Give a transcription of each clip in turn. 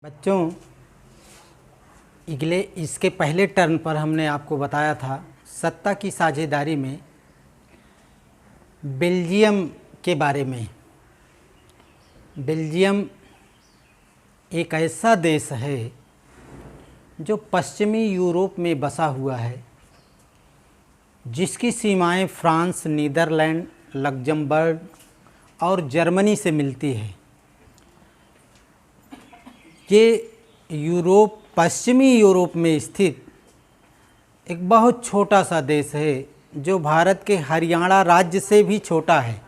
बच्चों, इसके पहले टर्न पर हमने आपको बताया था सत्ता की साझेदारी में बेल्जियम के बारे में। बेल्जियम एक ऐसा देश है जो पश्चिमी यूरोप में बसा हुआ है, जिसकी सीमाएं फ्रांस, नीदरलैंड, लक्ज़मबर्ग और जर्मनी से मिलती है। ये पश्चिमी यूरोप में स्थित एक बहुत छोटा सा देश है, जो भारत के हरियाणा राज्य से भी छोटा है।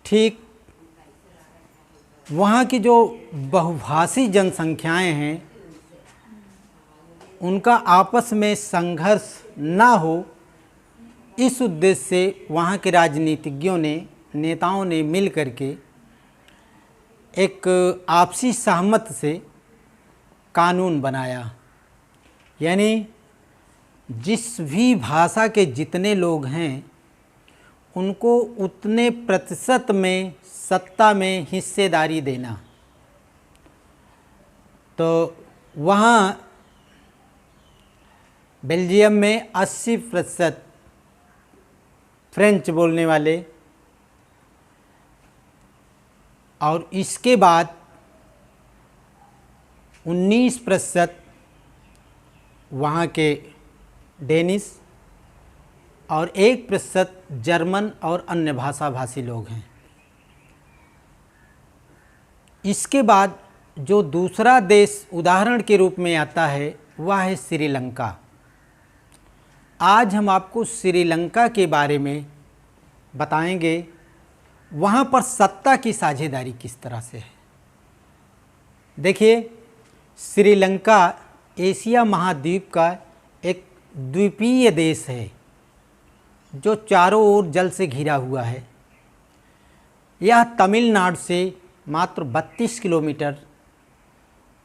ठीक वहाँ की जो बहुभाषी जनसंख्याएं हैं, उनका आपस में संघर्ष ना हो, इस उद्देश्य से वहाँ के राजनीतिज्ञों ने, नेताओं ने मिल करके एक आपसी सहमत से कानून बनाया। यानी जिस भी भाषा के जितने लोग हैं, उनको उतने प्रतिशत में सत्ता में हिस्सेदारी देना। तो वहाँ बेल्जियम में 80% फ्रेंच बोलने वाले, और इसके बाद 19% वहाँ के डेनिश और 1% जर्मन और अन्य भाषी लोग हैं। इसके बाद जो दूसरा देश उदाहरण के रूप में आता है, वह है श्रीलंका। आज हम आपको श्रीलंका के बारे में बताएंगे, वहाँ पर सत्ता की साझेदारी किस तरह से है। देखिए, श्रीलंका एशिया महाद्वीप का एक द्वीपीय देश है, जो चारों ओर जल से घिरा हुआ है। यह तमिलनाडु से मात्र 32 किलोमीटर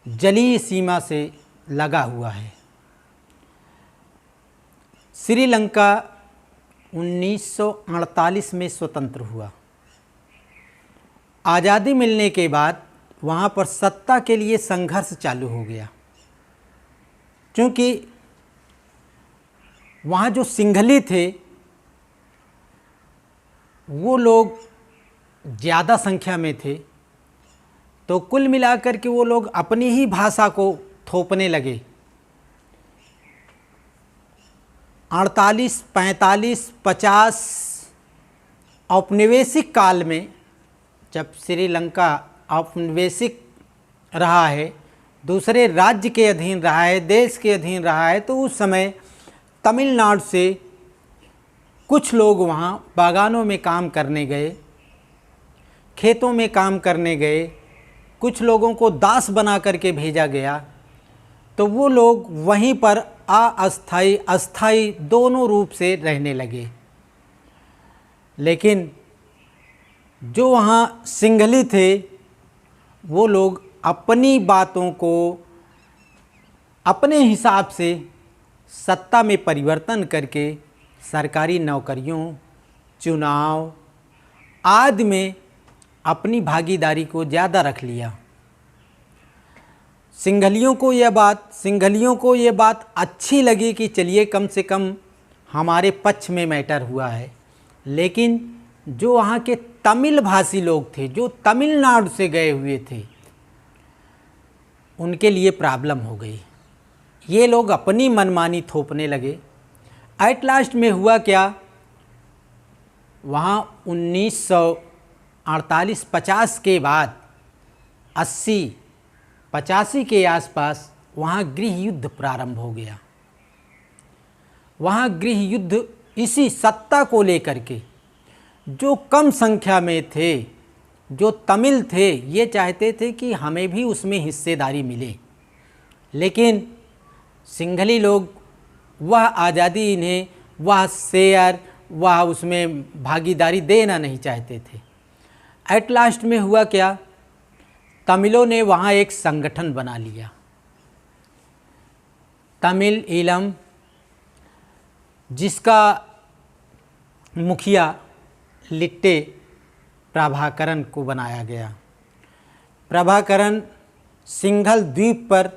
जलीय सीमा से लगा हुआ है। श्रीलंका 1948 में स्वतंत्र हुआ। आज़ादी मिलने के बाद वहाँ पर सत्ता के लिए संघर्ष चालू हो गया, क्योंकि वहाँ जो सिंघली थे, वो लोग ज़्यादा संख्या में थे। तो कुल मिलाकर के वो लोग अपनी ही भाषा को थोपने लगे। 48, 45, 50 औपनिवेशिक काल में, जब श्रीलंका औपनिवेशिक रहा है, दूसरे राज्य के अधीन रहा है, देश के अधीन रहा है, तो उस समय तमिलनाडु से कुछ लोग वहाँ बागानों में काम करने गए, खेतों में काम करने गए, कुछ लोगों को दास बना करके भेजा गया। तो वो लोग वहीं पर अस्थाई अस्थाई दोनों रूप से रहने लगे। लेकिन जो वहाँ सिंघली थे, वो लोग अपनी बातों को अपने हिसाब से सत्ता में परिवर्तन करके सरकारी नौकरियों, चुनाव आदि में अपनी भागीदारी को ज़्यादा रख लिया। सिंघलियों को ये बात अच्छी लगी कि चलिए कम से कम हमारे पक्ष में मैटर हुआ है। लेकिन जो वहाँ के तमिल भाषी लोग थे, जो तमिलनाडु से गए हुए थे, उनके लिए प्रॉब्लम हो गई। ये लोग अपनी मनमानी थोपने लगे। एट लास्ट में हुआ क्या, वहाँ 1948-50 के बाद 80-85 के आसपास वहाँ गृह युद्ध प्रारंभ हो गया। वहाँ गृह युद्ध इसी सत्ता को लेकर के, जो कम संख्या में थे, जो तमिल थे, ये चाहते थे कि हमें भी उसमें हिस्सेदारी मिले। लेकिन सिंघली लोग वह आज़ादी, इन्हें वह शेयर, वह उसमें भागीदारी देना नहीं चाहते थे। एट लास्ट में हुआ क्या, तमिलों ने वहाँ एक संगठन बना लिया, तमिल ईलम, जिसका मुखिया लिट्टे प्रभाकरन को बनाया गया। प्रभाकरन सिंघल द्वीप पर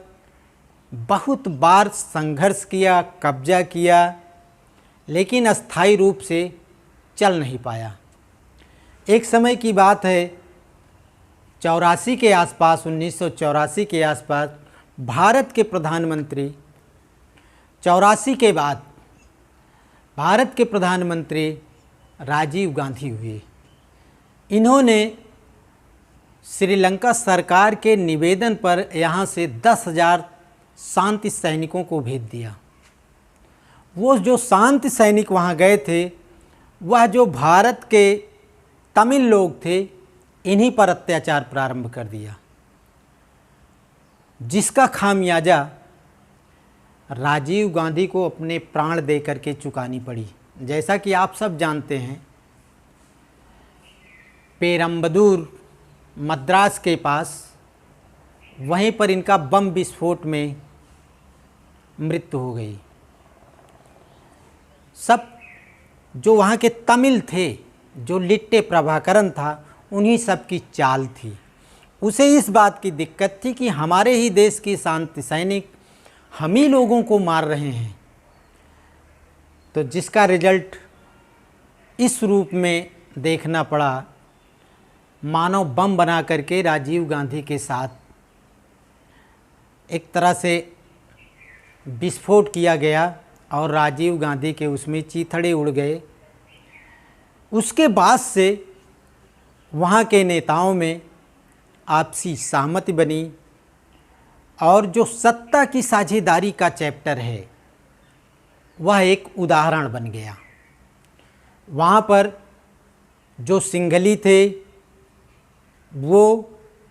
बहुत बार संघर्ष किया, कब्जा किया, लेकिन अस्थायी रूप से चल नहीं पाया। एक समय की बात है 84 के आसपास, 1984 के आसपास भारत के प्रधानमंत्री, 84 के बाद भारत के प्रधानमंत्री राजीव गांधी हुए। इन्होंने श्रीलंका सरकार के निवेदन पर यहाँ से 10,000 शांति सैनिकों को भेज दिया। वो जो शांति सैनिक वहाँ गए थे, वह जो भारत के तमिल लोग थे, इन्हीं पर अत्याचार प्रारंभ कर दिया, जिसका खामियाजा राजीव गांधी को अपने प्राण दे करके चुकानी पड़ी। जैसा कि आप सब जानते हैं, पेरम्बदूर मद्रास के पास, वहीं पर इनका बम विस्फोट में मृत्यु हो गई। सब जो वहाँ के तमिल थे, जो लिट्टे प्रभाकरन था, उन्हीं सब की चाल थी। उसे इस बात की दिक्कत थी कि हमारे ही देश की शांति सैनिक हम ही लोगों को मार रहे हैं, तो जिसका रिजल्ट इस रूप में देखना पड़ा। मानव बम बना करके राजीव गांधी के साथ एक तरह से विस्फोट किया गया और राजीव गांधी के उसमें चीथड़े उड़ गए। उसके बाद से वहाँ के नेताओं में आपसी सहमति बनी और जो सत्ता की साझेदारी का चैप्टर है, वह एक उदाहरण बन गया। वहाँ पर जो सिंघली थे वो,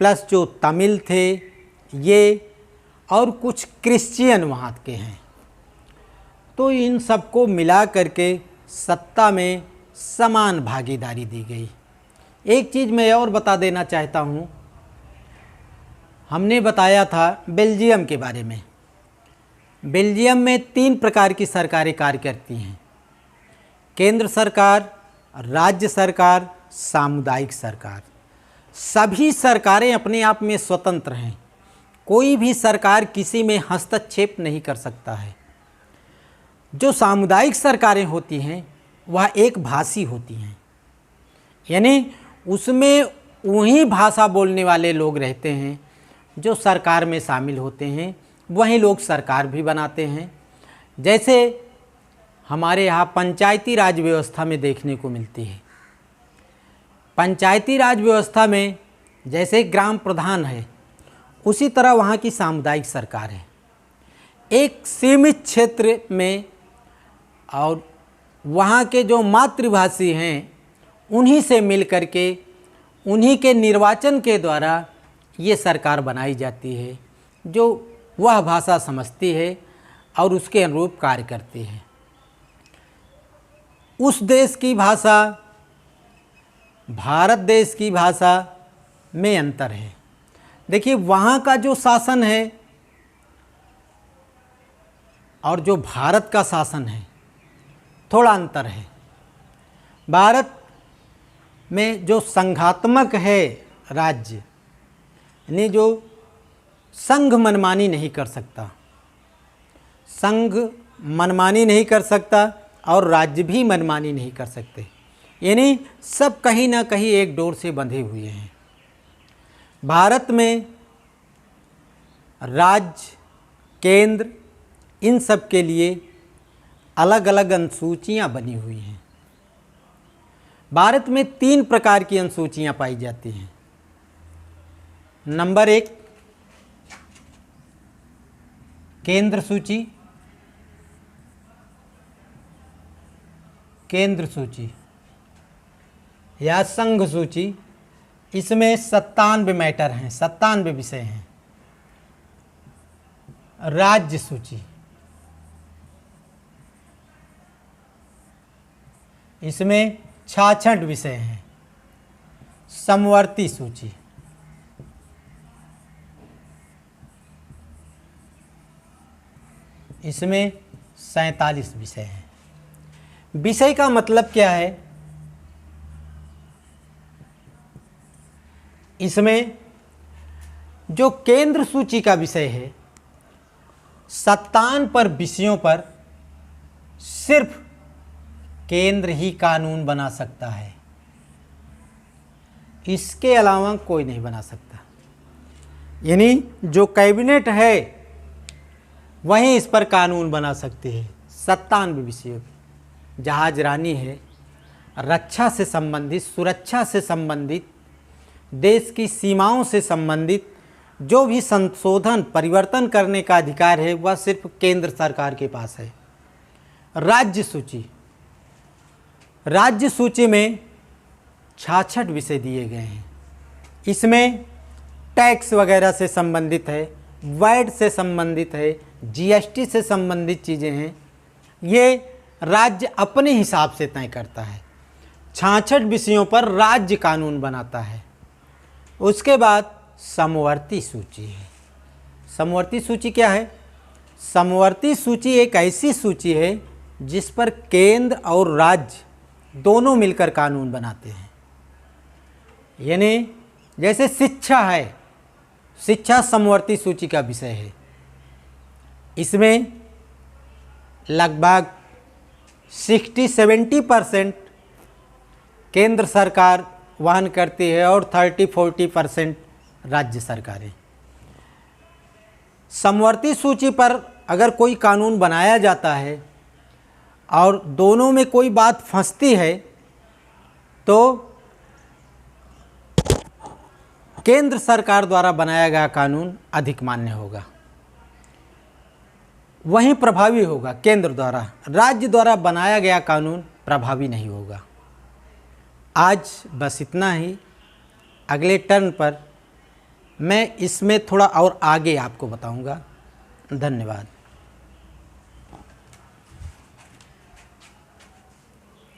प्लस जो तमिल थे ये, और कुछ क्रिश्चियन वहाँ के हैं, तो इन सबको मिला करके सत्ता में समान भागीदारी दी गई। एक चीज़ मैं और बता देना चाहता हूँ, हमने बताया था बेल्जियम के बारे में। बेल्जियम में 3 प्रकार की सरकारें कार्य करती हैं: केंद्र सरकार, राज्य सरकार, सामुदायिक सरकार। सभी सरकारें अपने आप में स्वतंत्र हैं, कोई भी सरकार किसी में हस्तक्षेप नहीं कर सकता है। जो सामुदायिक सरकारें होती हैं वह एक भाषी होती हैं, यानी उसमें वही भाषा बोलने वाले लोग रहते हैं जो सरकार में शामिल होते हैं, वही लोग सरकार भी बनाते हैं। जैसे हमारे यहाँ पंचायती राज व्यवस्था में देखने को मिलती है। पंचायती राज व्यवस्था में जैसे ग्राम प्रधान है, उसी तरह वहाँ की सामुदायिक सरकार है। एक सीमित क्षेत्र में, और वहाँ के जो मातृभाषी हैं उन्हीं से मिल कर के, उन्हीं के निर्वाचन के द्वारा ये सरकार बनाई जाती है, जो वह भाषा समझती है और उसके अनुरूप कार्य करती है। उस देश की भाषा, भारत देश की भाषा में अंतर है। देखिए, वहाँ का जो शासन है और जो भारत का शासन है, थोड़ा अंतर है। भारत में जो संघात्मक है राज्य, यानी जो संघ मनमानी नहीं कर सकता, संघ मनमानी नहीं कर सकता और राज्य भी मनमानी नहीं कर सकते, यानी सब कहीं ना कहीं एक डोर से बंधे हुए हैं। भारत में राज्य, केंद्र, इन सब के लिए अलग अलग अनुसूचियाँ बनी हुई हैं। भारत में 3 प्रकार की अनुसूचियाँ पाई जाती हैं। नंबर 1 केंद्र सूची, केंद्र सूची या संघ सूची। इसमें 97 मैटर हैं, 97 विषय हैं। राज्य सूची, इसमें 66 विषय हैं। समवर्ती सूची, इसमें 47 विषय हैं। विषय का मतलब क्या है? इसमें जो केंद्र सूची का विषय है, 57 पर विषयों पर सिर्फ केंद्र ही कानून बना सकता है, इसके अलावा कोई नहीं बना सकता। यानी जो कैबिनेट है वहीं इस पर कानून बना सकते हैं। 97 विषयों, जहाज रानी है, रक्षा से संबंधित, सुरक्षा से संबंधित, देश की सीमाओं से संबंधित जो भी संशोधन परिवर्तन करने का अधिकार है वह सिर्फ केंद्र सरकार के पास है। राज्य सूची, राज्य सूची में 66 विषय दिए गए हैं। इसमें टैक्स वगैरह से संबंधित है, वैट से संबंधित है, जीएसटी से संबंधित चीज़ें हैं। ये राज्य अपने हिसाब से तय करता है। 66 विषयों पर राज्य कानून बनाता है। उसके बाद समवर्ती सूची है। समवर्ती सूची क्या है? समवर्ती सूची एक ऐसी सूची है जिस पर केंद्र और राज्य दोनों मिलकर कानून बनाते हैं। यानी जैसे शिक्षा है, शिक्षा समवर्ती सूची का विषय है। इसमें लगभग 60-70% केंद्र सरकार वहन करती है और 30-40% राज्य सरकारें। समवर्ती सूची पर अगर कोई कानून बनाया जाता है और दोनों में कोई बात फंसती है तो केंद्र सरकार द्वारा बनाया गया कानून अधिक मान्य होगा, वहीं प्रभावी होगा केंद्र द्वारा। राज्य द्वारा बनाया गया कानून प्रभावी नहीं होगा। आज बस इतना ही। अगले टर्न पर मैं इसमें थोड़ा और आगे आपको बताऊंगा। धन्यवाद।